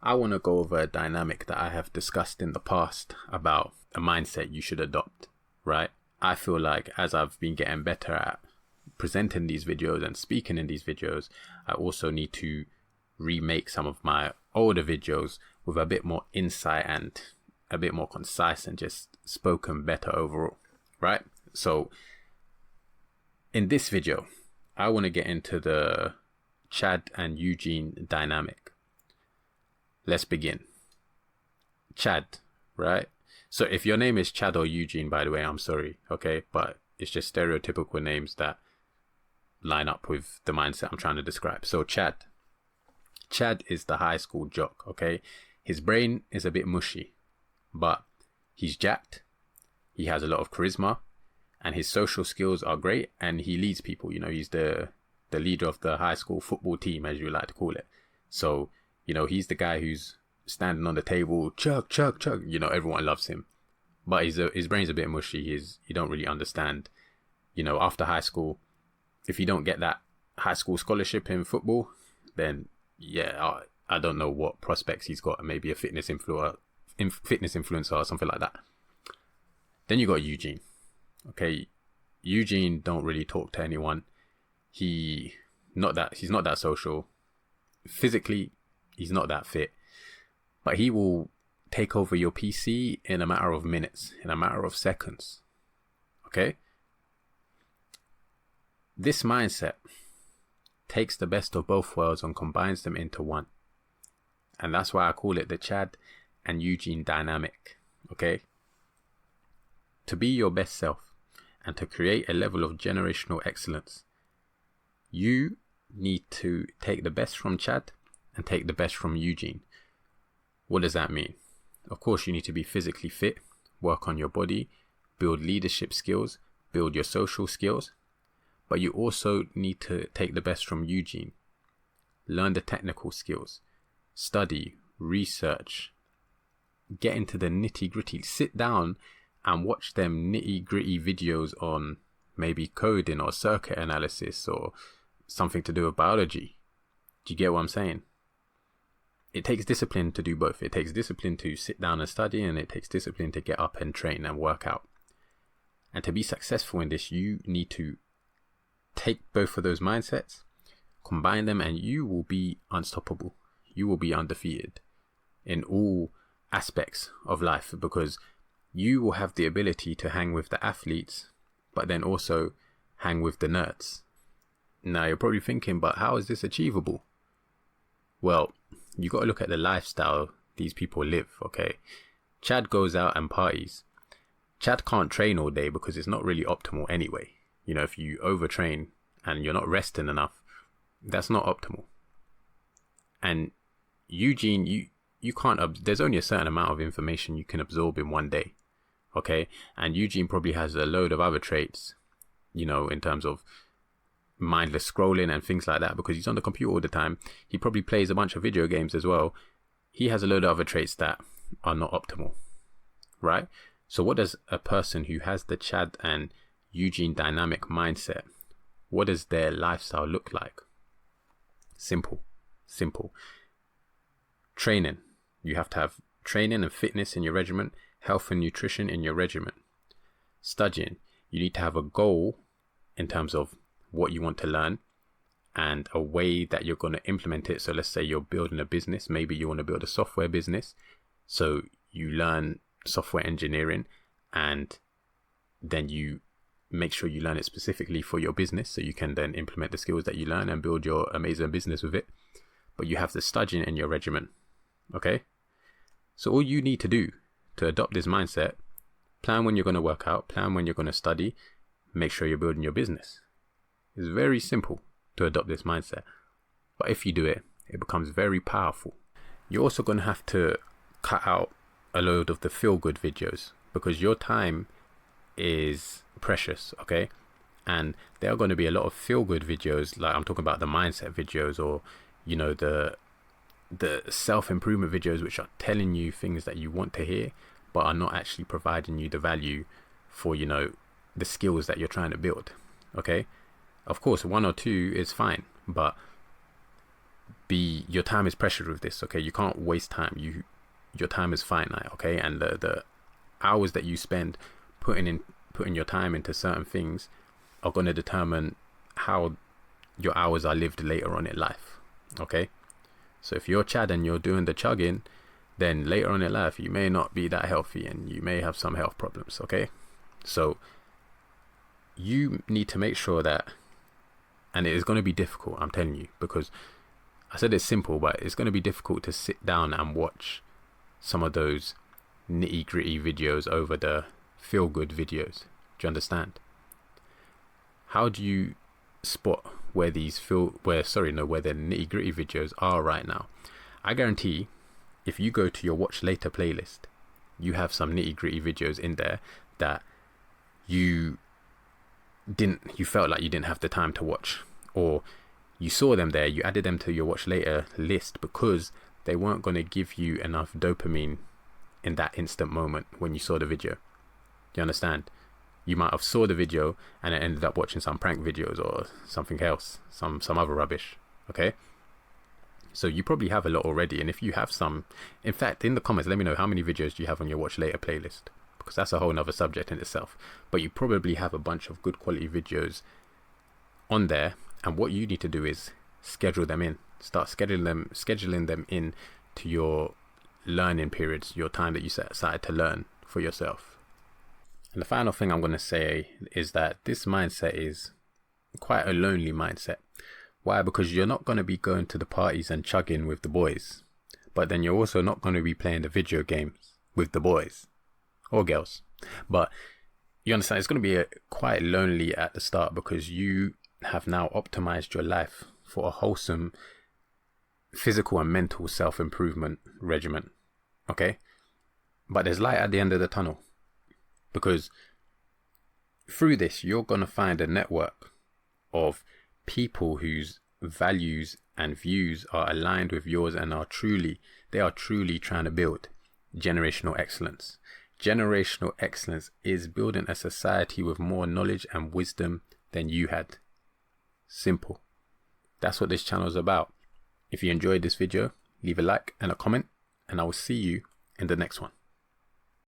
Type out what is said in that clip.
I want to go over a dynamic that I have discussed in the past about a mindset you should adopt, right? I feel like as I've been getting better at presenting these videos and speaking in these videos, I also need to remake some of my older videos with a bit more insight and a bit more concise and just spoken better overall, right? So in this video, I want to get into the Chad and Eugene dynamic. Let's begin. Chad, right? So if your name is Chad or Eugene, by the way, I'm sorry, okay? But it's just stereotypical names that line up with the mindset I'm trying to describe. So Chad is the high school jock, okay? His brain is a bit mushy, but he's jacked. He has a lot of charisma and his social skills are great and he leads people. You know, he's the leader of the high school football team, as you like to call it. So, you know, he's the guy who's standing on the table, chug, chug, chug. You know, everyone loves him. But his brain's a bit mushy. You don't really understand, you know, after high school, if you don't get that high school scholarship in football, then yeah, I don't know what prospects he's got. Maybe a fitness influencer or something like that. Then you got Eugene. Okay, Eugene don't really talk to anyone. He's not that social. Physically, he's not that fit. But he will take over your PC in a matter of minutes, in a matter of seconds. Okay? This mindset takes the best of both worlds and combines them into one. And that's why I call it the Chad and Eugene dynamic. Okay? To be your best self and to create a level of generational excellence, you need to take the best from Chad and take the best from Eugene. What does that mean? Of course, you need to be physically fit, work on your body, build leadership skills, build your social skills. But you also need to take the best from Eugene. Learn the technical skills, study, research, get into the nitty gritty. Sit down and watch them nitty gritty videos on maybe coding or circuit analysis or something to do with biology. Do you get what I'm saying? It takes discipline to do both. It takes discipline to sit down and study, and it takes discipline to get up and train and work out. And to be successful in this, you need to take both of those mindsets, combine them, and you will be unstoppable. You will be undefeated in all aspects of life, because you will have the ability to hang with the athletes, but then also hang with the nerds. Now you're probably thinking, but how is this achievable? Well, you got to look at the lifestyle these people live, okay? Chad goes out and parties. Chad can't train all day because it's not really optimal anyway. You know, if you overtrain and you're not resting enough, that's not optimal. And Eugene, you can't, there's only a certain amount of information you can absorb in one day, okay? And Eugene probably has a load of other traits, you know, in terms of mindless scrolling and things like that, because he's on the computer all the time. He probably plays a bunch of video games as well. He has a load of other traits that are not optimal, right? So what does a person who has the Chad and Eugene dynamic mindset, what does their lifestyle look like? Simple. Training. You have to have training and fitness in your regimen, health and nutrition in your regimen. Studying. You need to have a goal in terms of what you want to learn and a way that you're going to implement it. So let's say you're building a business. Maybe you want to build a software business. So you learn software engineering and then you make sure you learn it specifically for your business so you can then implement the skills that you learn and build your amazing business with it. But you have the studying in your regimen. Okay? So all you need to do to adopt this mindset, plan when you're going to work out, plan when you're going to study, make sure you're building your business. It's very simple to adopt this mindset. But if you do it, it becomes very powerful. You're also going to have to cut out a load of the feel-good videos because your time is precious, okay? And there are going to be a lot of feel-good videos, like I'm talking about the mindset videos, or, you know, the self-improvement videos, which are telling you things that you want to hear, but are not actually providing you the value for, you know, the skills that you're trying to build, okay? Of course, one or two is fine, but your time is pressured with this, okay? You can't waste time. Your time is finite, okay? And the hours that you spend putting your time into certain things are going to determine how your hours are lived later on in life, okay? So if you're Chad and you're doing the chugging, then later on in life you may not be that healthy and you may have some health problems, okay? So you need to make sure that, and it is going to be difficult, I'm telling you, because I said it's simple, but it's going to be difficult to sit down and watch some of those nitty gritty videos over the feel good videos. Do you understand? How do you spot where the nitty gritty videos are right now? I guarantee if you go to your watch later playlist, you have some nitty gritty videos in there that you felt like you didn't have the time to watch, or you saw them there, you added them to your watch later list because they weren't going to give you enough dopamine in that instant moment when you saw the video. Do you understand? You might have saw the video and then ended up watching some prank videos or something else, some other rubbish, okay? So you probably have a lot already, and if you have some, in fact, in the comments, let me know how many videos do you have on your watch later playlist, because that's a whole nother subject in itself. But you probably have a bunch of good quality videos on there, and what you need to do is schedule them in. Start scheduling them in to your learning periods, your time that you set aside to learn for yourself. And the final thing I'm going to say is that this mindset is quite a lonely mindset. Why? Because you're not going to be going to the parties and chugging with the boys, but then you're also not going to be playing the video games with the boys or girls. But you understand, it's going to be quite lonely at the start because you have now optimized your life for a wholesome physical and mental self-improvement regimen, okay? But there's light at the end of the tunnel, because through this you're going to find a network of people whose values and views are aligned with yours and they are truly trying to build generational excellence. Generational excellence is building a society with more knowledge and wisdom than you had. Simple. That's what this channel is about. If you enjoyed this video, leave a like and a comment, and I will see you in the next one.